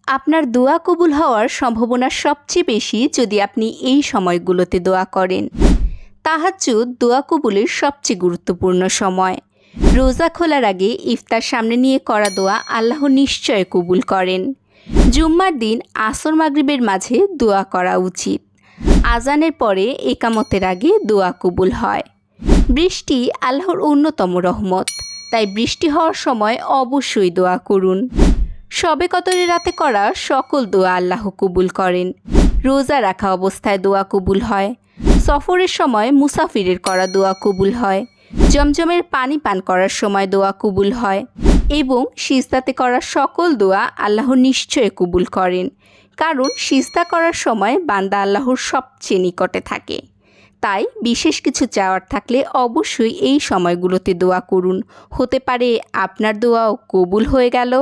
আপনার দোয়া কবুল হওয়ার সম্ভাবনা সবচেয়ে বেশি যদি আপনি এই সময়গুলোতে দোয়া করেন। তাহাজ্জুদ দোয়া কবুলের সবচেয়ে গুরুত্বপূর্ণ সময়। রোজা খোলার আগে ইফতার সামনে নিয়ে করা দোয়া আল্লাহ নিশ্চয় কবুল করেন। জুম্মার দিন আসর মাগরিবের মাঝে দোয়া করা উচিত। আজানের পরে একামতের আগে দোয়া কবুল হয়। বৃষ্টি আল্লাহর অন্যতম রহমত, তাই বৃষ্টি হওয়ার সময় অবশ্যই দোয়া করুন। শবে কদরের রাতে করা সকল দোয়া আল্লাহ কবুল করেন। রোজা রাখা অবস্থায় দোয়া কবুল হয়। সফরের সময় মুসাফিরের করা দোয়া কবুল হয়। জমজমের পানি পান করার সময় দোয়া কবুল হয় এবং সিজদাতে করা সকল দোয়া আল্লাহ নিশ্চয় কবুল করেন, কারণ সিজদা করার সময় বান্দা আল্লাহর সবচেয়ে নিকটে থাকে। তাই বিশেষ কিছু চাওয়ার থাকলে অবশ্যই এই সময়গুলোতে দোয়া করুন। হতে পারে আপনার দোয়াও কবুল হয়ে গেল।